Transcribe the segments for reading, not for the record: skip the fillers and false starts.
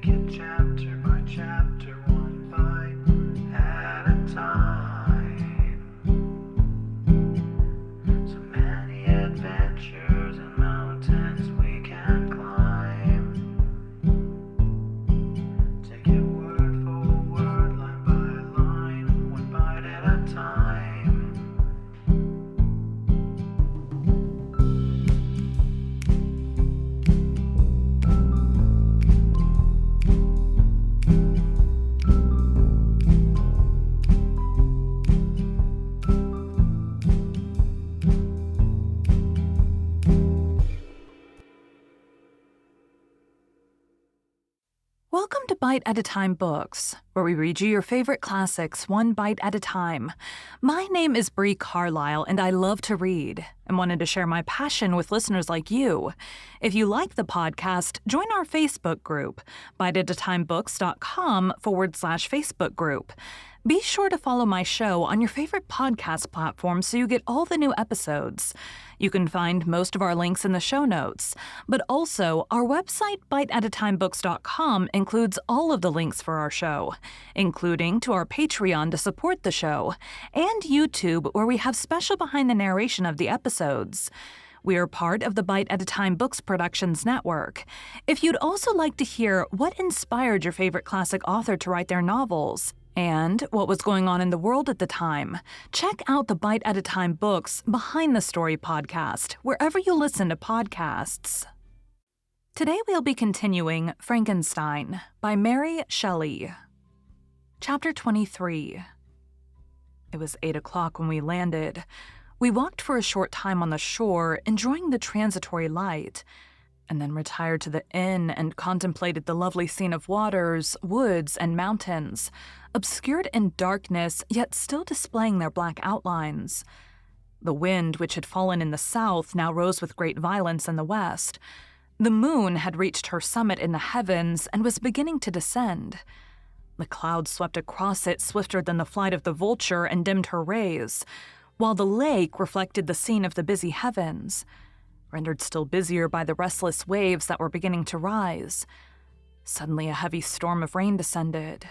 it chapter by chapter, one bite at a time. So many adventures and mountains we can climb. Take it word for word, line by line, one bite at a time. Welcome to Bite at a Time Books, where we read you your favorite classics one bite at a time. My name is Bree Carlisle, and I love to read and wanted to share my passion with listeners like you. If you like the podcast, join our Facebook group, biteatatimebooks.com/Facebook group. Be sure to follow my show on your favorite podcast platform so you get all the new episodes. You can find most of our links in the show notes, but also our website, biteatatimebooks.com, includes all of the links for our show, including to our Patreon to support the show, and YouTube, where we have special behind the narration of the episodes. We are part of the Bite at a Time Books Productions Network. If you'd also like to hear what inspired your favorite classic author to write their novels, and what was going on in the world at the time, check out the Bite at a Time Books Behind the Story podcast, wherever you listen to podcasts. Today we'll be continuing Frankenstein by Mary Shelley. Chapter 23. It was 8 o'clock when we landed. We walked for a short time on the shore, enjoying the transitory light, and then retired to the inn and contemplated the lovely scene of waters, woods, and mountains, obscured in darkness, yet still displaying their black outlines. The wind, which had fallen in the south, now rose with great violence in the west. The moon had reached her summit in the heavens and was beginning to descend. The clouds swept across it swifter than the flight of the vulture and dimmed her rays, while the lake reflected the scene of the busy heavens, rendered still busier by the restless waves that were beginning to rise. Suddenly a heavy storm of rain descended.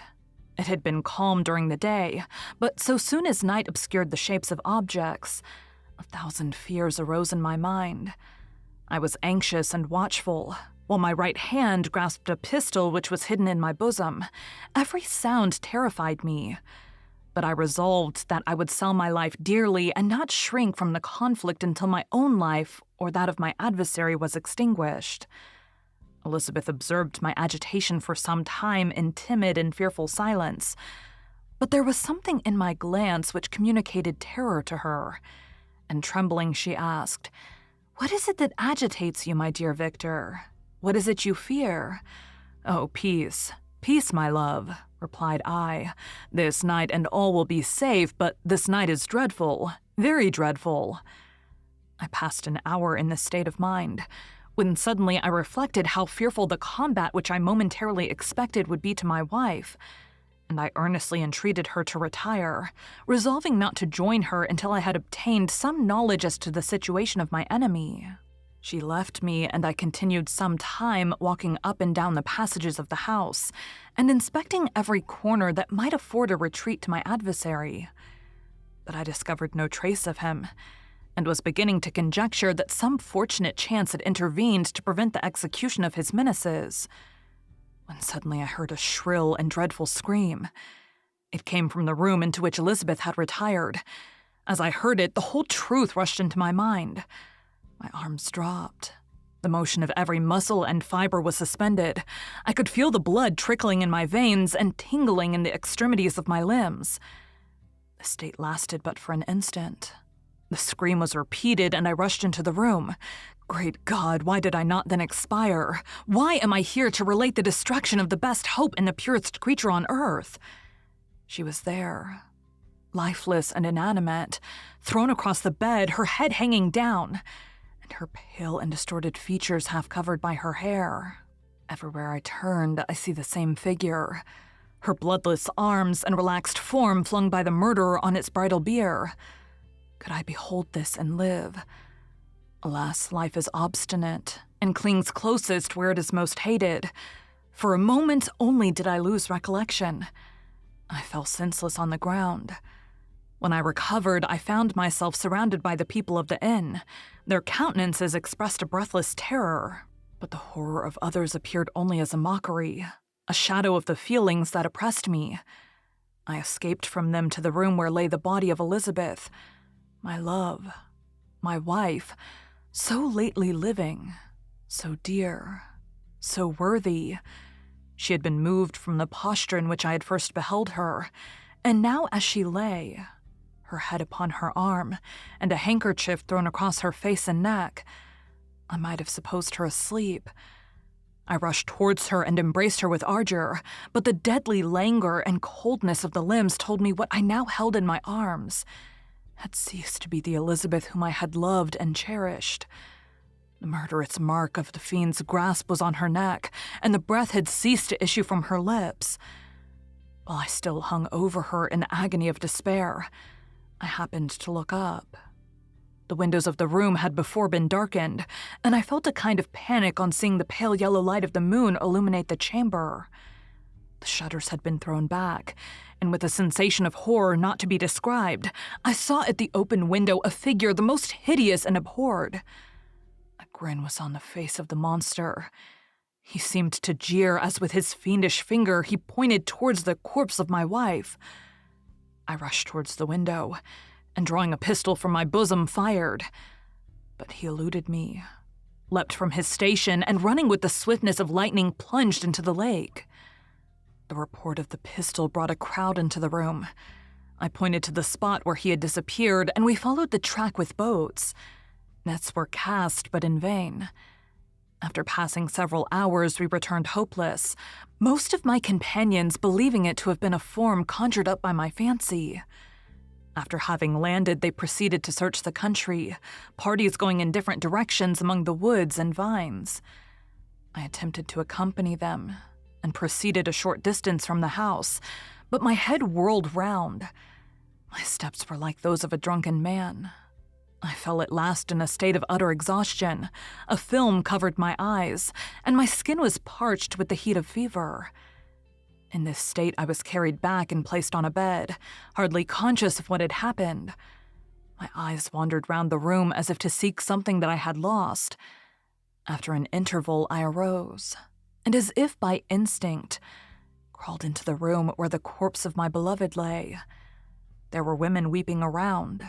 It had been calm during the day, but so soon as night obscured the shapes of objects, 1,000 fears arose in my mind. I was anxious and watchful, while my right hand grasped a pistol which was hidden in my bosom. Every sound terrified me, but I resolved that I would sell my life dearly and not shrink from the conflict until my own life or that of my adversary was extinguished. Elizabeth observed my agitation for some time in timid and fearful silence, but there was something in my glance which communicated terror to her, and trembling she asked, "What is it that agitates you, my dear Victor? What is it you fear?" "Oh, peace, peace, my love," replied I. "This night and all will be safe, but this night is dreadful, very dreadful." I passed an hour in this state of mind, when suddenly I reflected how fearful the combat which I momentarily expected would be to my wife, and I earnestly entreated her to retire, resolving not to join her until I had obtained some knowledge as to the situation of my enemy. She left me, and I continued some time walking up and down the passages of the house, and inspecting every corner that might afford a retreat to my adversary. But I discovered no trace of him, and was beginning to conjecture that some fortunate chance had intervened to prevent the execution of his menaces, when suddenly I heard a shrill and dreadful scream. It came from the room into which Elizabeth had retired. As I heard it, the whole truth rushed into my mind. My arms dropped. The motion of every muscle and fiber was suspended. I could feel the blood trickling in my veins and tingling in the extremities of my limbs. The state lasted but for an instant. The scream was repeated, and I rushed into the room. Great God, why did I not then expire? Why am I here to relate the destruction of the best hope in the purest creature on earth? She was there, lifeless and inanimate, thrown across the bed, her head hanging down, and her pale and distorted features half covered by her hair. Everywhere I turned, I see the same figure, her bloodless arms and relaxed form flung by the murderer on its bridal bier. Could I behold this and live? Alas, life is obstinate and clings closest where it is most hated. For a moment only did I lose recollection. I fell senseless on the ground. When I recovered, I found myself surrounded by the people of the inn. Their countenances expressed a breathless terror, but the horror of others appeared only as a mockery, a shadow of the feelings that oppressed me. I escaped from them to the room where lay the body of Elizabeth, my love, my wife, so lately living, so dear, so worthy. She had been moved from the posture in which I had first beheld her, and now as she lay, her head upon her arm, and a handkerchief thrown across her face and neck, I might have supposed her asleep. I rushed towards her and embraced her with ardor, but the deadly languor and coldness of the limbs told me what I now held in my arms had ceased to be the Elizabeth whom I had loved and cherished. The murderous mark of the fiend's grasp was on her neck, and the breath had ceased to issue from her lips. While I still hung over her in the agony of despair, I happened to look up. The windows of the room had before been darkened, and I felt a kind of panic on seeing the pale yellow light of the moon illuminate the chamber. The shutters had been thrown back, and with a sensation of horror not to be described, I saw at the open window a figure the most hideous and abhorred. A grin was on the face of the monster. He seemed to jeer as with his fiendish finger he pointed towards the corpse of my wife. I rushed towards the window, and drawing a pistol from my bosom, fired. But he eluded me, leapt from his station, and running with the swiftness of lightning, plunged into the lake. The report of the pistol brought a crowd into the room. I pointed to the spot where he had disappeared, and we followed the track with boats. Nets were cast, but in vain. After passing several hours, we returned hopeless, most of my companions believing it to have been a form conjured up by my fancy. After having landed, they proceeded to search the country, parties going in different directions among the woods and vines. I attempted to accompany them, and proceeded a short distance from the house, but my head whirled round. My steps were like those of a drunken man. I fell at last in a state of utter exhaustion. A film covered my eyes, and my skin was parched with the heat of fever. In this state, I was carried back and placed on a bed, hardly conscious of what had happened. My eyes wandered round the room as if to seek something that I had lost. After an interval, I arose, and as if by instinct, crawled into the room where the corpse of my beloved lay. There were women weeping around.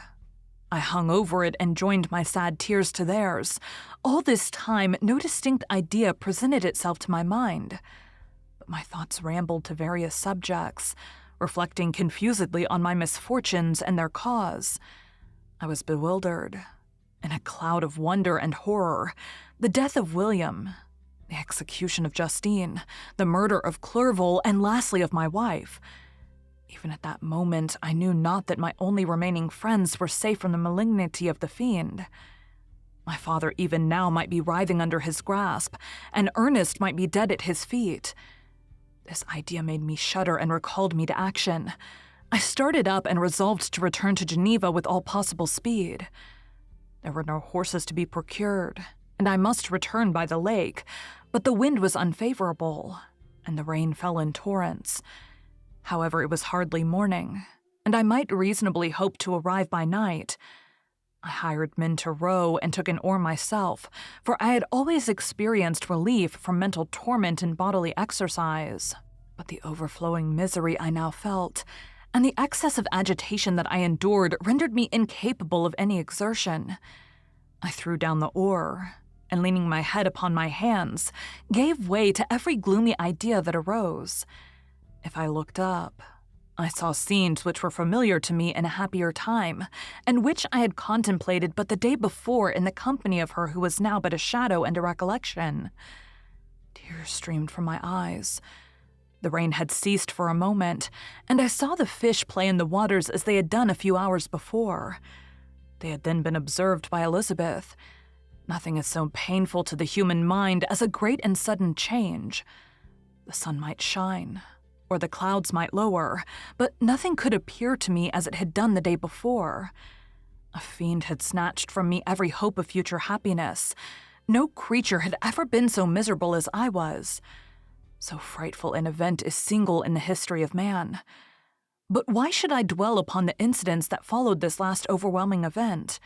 I hung over it and joined my sad tears to theirs. All this time, no distinct idea presented itself to my mind, but my thoughts rambled to various subjects, reflecting confusedly on my misfortunes and their cause. I was bewildered. In a cloud of wonder and horror, the death of William, the execution of Justine, the murder of Clerval, and lastly of my wife. Even at that moment, I knew not that my only remaining friends were safe from the malignity of the fiend. My father even now might be writhing under his grasp, and Ernest might be dead at his feet. This idea made me shudder and recalled me to action. I started up and resolved to return to Geneva with all possible speed. There were no horses to be procured, and I must return by the lake, but the wind was unfavorable, and the rain fell in torrents. However, it was hardly morning, and I might reasonably hope to arrive by night. I hired men to row and took an oar myself, for I had always experienced relief from mental torment and bodily exercise. But the overflowing misery I now felt, and the excess of agitation that I endured, rendered me incapable of any exertion. I threw down the oar, and leaning my head upon my hands, gave way to every gloomy idea that arose. If I looked up, I saw scenes which were familiar to me in a happier time, and which I had contemplated but the day before in the company of her who was now but a shadow and a recollection. Tears streamed from my eyes. The rain had ceased for a moment, and I saw the fish play in the waters as they had done a few hours before. They had then been observed by Elizabeth. Nothing is so painful to the human mind as a great and sudden change. The sun might shine, or the clouds might lower, but nothing could appear to me as it had done the day before. A fiend had snatched from me every hope of future happiness. No creature had ever been so miserable as I was. So frightful an event is single in the history of man. But why should I dwell upon the incidents that followed this last overwhelming event?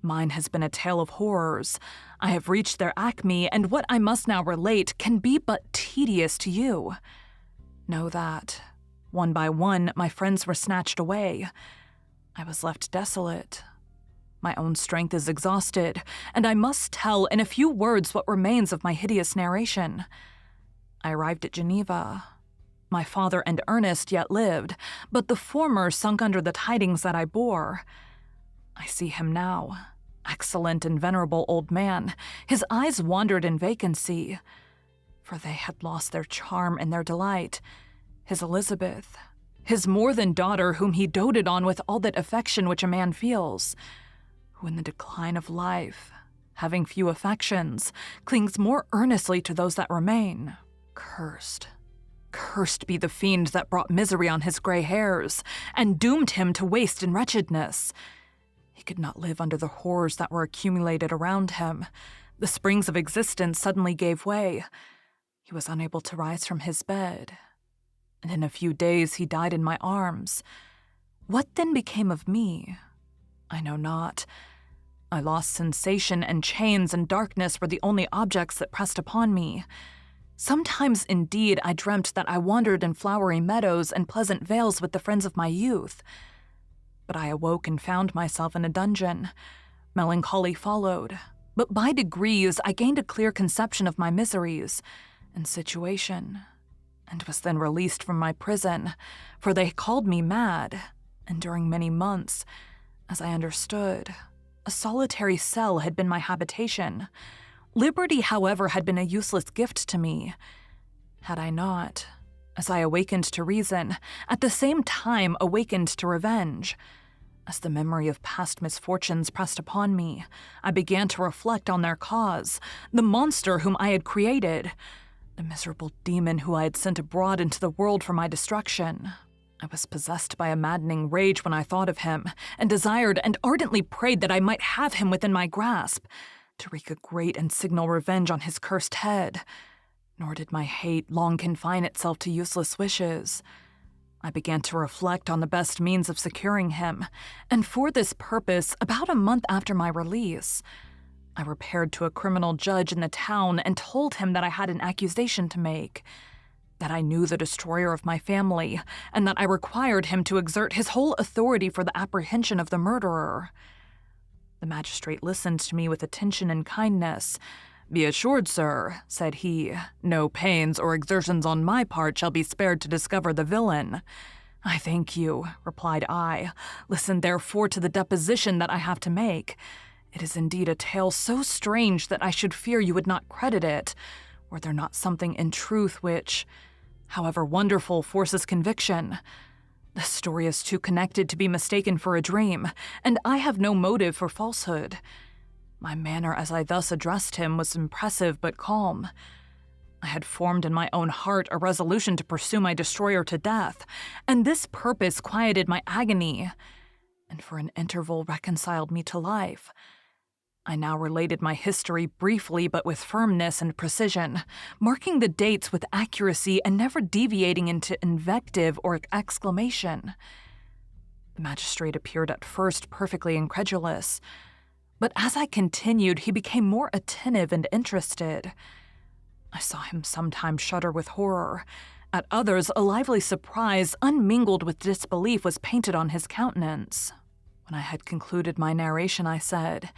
Mine has been a tale of horrors. I have reached their acme, and what I must now relate can be but tedious to you. Know that, one by one, my friends were snatched away. I was left desolate. My own strength is exhausted, and I must tell in a few words what remains of my hideous narration. I arrived at Geneva. My father and Ernest yet lived, but the former sunk under the tidings that I bore. I see him now, excellent and venerable old man. His eyes wandered in vacancy, for they had lost their charm and their delight. His Elizabeth, his more than daughter whom he doted on with all that affection which a man feels, who in the decline of life, having few affections, clings more earnestly to those that remain. Cursed be the fiend that brought misery on his gray hairs, and doomed him to waste in wretchedness. He could not live under the horrors that were accumulated around him. The springs of existence suddenly gave way. He was unable to rise from his bed, and in a few days he died in my arms. What then became of me? I know not. I lost sensation, and chains and darkness were the only objects that pressed upon me. Sometimes, indeed, I dreamt that I wandered in flowery meadows and pleasant vales with the friends of my youth. But I awoke and found myself in a dungeon. Melancholy followed, but by degrees I gained a clear conception of my miseries and situation, and was then released from my prison, for they called me mad, and during many months, as I understood, a solitary cell had been my habitation. Liberty, however, had been a useless gift to me. Had I not, as I awakened to reason, at the same time awakened to revenge. As the memory of past misfortunes pressed upon me, I began to reflect on their cause, the monster whom I had created, the miserable demon who I had sent abroad into the world for my destruction. I was possessed by a maddening rage when I thought of him, and desired and ardently prayed that I might have him within my grasp, to wreak a great and signal revenge on his cursed head. Nor did my hate long confine itself to useless wishes. I began to reflect on the best means of securing him, and for this purpose, about a month after my release, I repaired to a criminal judge in the town and told him that I had an accusation to make, that I knew the destroyer of my family, and that I required him to exert his whole authority for the apprehension of the murderer. The magistrate listened to me with attention and kindness. "Be assured, sir," said he, "no pains or exertions on my part shall be spared to discover the villain." "I thank you," replied I. "Listen therefore to the deposition that I have to make. It is indeed a tale so strange that I should fear you would not credit it, were there not something in truth which, however wonderful, forces conviction. The story is too connected to be mistaken for a dream, and I have no motive for falsehood. My manner as I thus addressed him was impressive but calm. I had formed in my own heart a resolution to pursue my destroyer to death, and this purpose quieted my agony, and for an interval reconciled me to life. I now related my history briefly but with firmness and precision, marking the dates with accuracy and never deviating into invective or exclamation. The magistrate appeared at first perfectly incredulous, but as I continued, he became more attentive and interested. I saw him sometimes shudder with horror. At others, a lively surprise, unmingled with disbelief, was painted on his countenance. When I had concluded my narration, I said,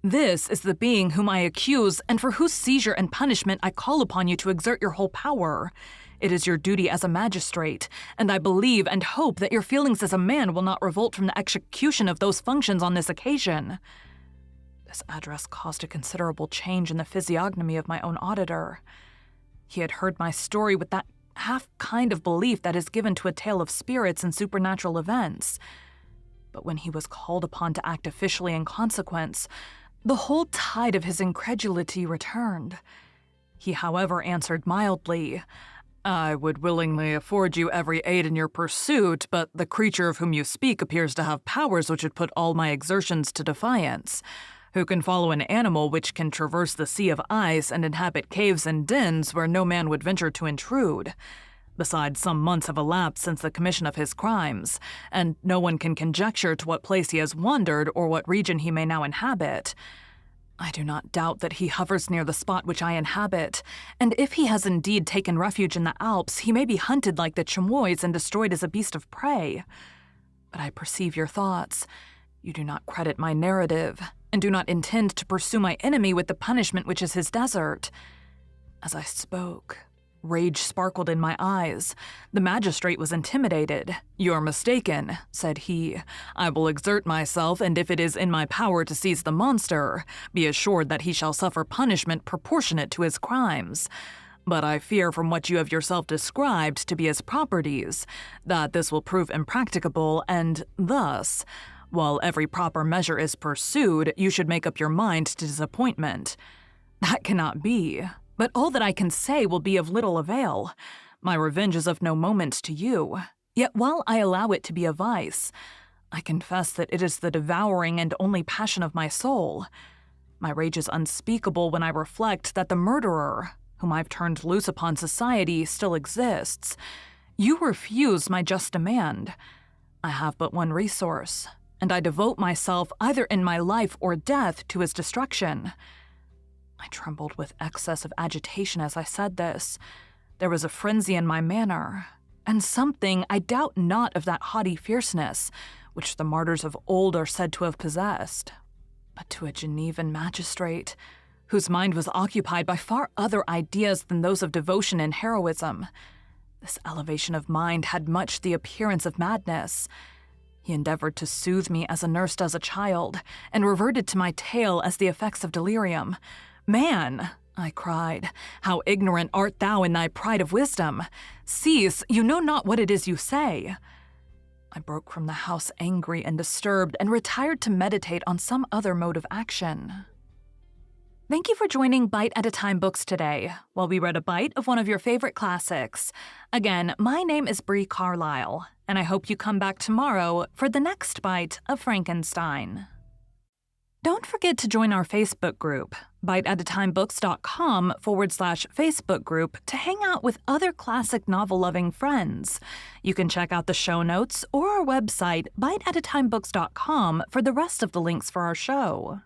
"This is the being whom I accuse, and for whose seizure and punishment I call upon you to exert your whole power. It is your duty as a magistrate, and I believe and hope that your feelings as a man will not revolt from the execution of those functions on this occasion." This address caused a considerable change in the physiognomy of my own auditor. He had heard my story with that half kind of belief that is given to a tale of spirits and supernatural events. But when he was called upon to act officially in consequence, the whole tide of his incredulity returned. He, however, answered mildly, "I would willingly afford you every aid in your pursuit, but the creature of whom you speak appears to have powers which would put all my exertions to defiance. Who can follow an animal which can traverse the sea of ice and inhabit caves and dens where no man would venture to intrude? Besides, some months have elapsed since the commission of his crimes, and no one can conjecture to what place he has wandered or what region he may now inhabit. I do not doubt that he hovers near the spot which I inhabit, and if he has indeed taken refuge in the Alps, he may be hunted like the chamois and destroyed as a beast of prey. But I perceive your thoughts. You do not credit my narrative, and do not intend to pursue my enemy with the punishment which is his desert. As I spoke, rage sparkled in my eyes. The magistrate was intimidated. "You're mistaken," said he. "I will exert myself, and if it is in my power to seize the monster, be assured that he shall suffer punishment proportionate to his crimes. But I fear from what you have yourself described to be his properties, that this will prove impracticable, and thus, while every proper measure is pursued, you should make up your mind to disappointment. That cannot be. But all that I can say will be of little avail. My revenge is of no moment to you. Yet while I allow it to be a vice, I confess that it is the devouring and only passion of my soul. My rage is unspeakable when I reflect that the murderer, whom I've turned loose upon society, still exists. You refuse my just demand. I have but one resource, and I devote myself either in my life or death to his destruction." I trembled with excess of agitation as I said this. There was a frenzy in my manner, and something, I doubt not, of that haughty fierceness which the martyrs of old are said to have possessed. But to a Genevan magistrate, whose mind was occupied by far other ideas than those of devotion and heroism, this elevation of mind had much the appearance of madness. He endeavored to soothe me as a nurse does a child, and reverted to my tale as the effects of delirium. "Man," I cried, "how ignorant art thou in thy pride of wisdom! Cease, you know not what it is you say." I broke from the house angry and disturbed, and retired to meditate on some other mode of action. Thank you for joining Bite at a Time Books today, while we read a bite of one of your favorite classics. Again, my name is Bree Carlisle, and I hope you come back tomorrow for the next bite of Frankenstein. Don't forget to join our Facebook group, biteatatimebooks.com/Facebook group, to hang out with other classic novel-loving friends. You can check out the show notes or our website, biteatatimebooks.com, for the rest of the links for our show.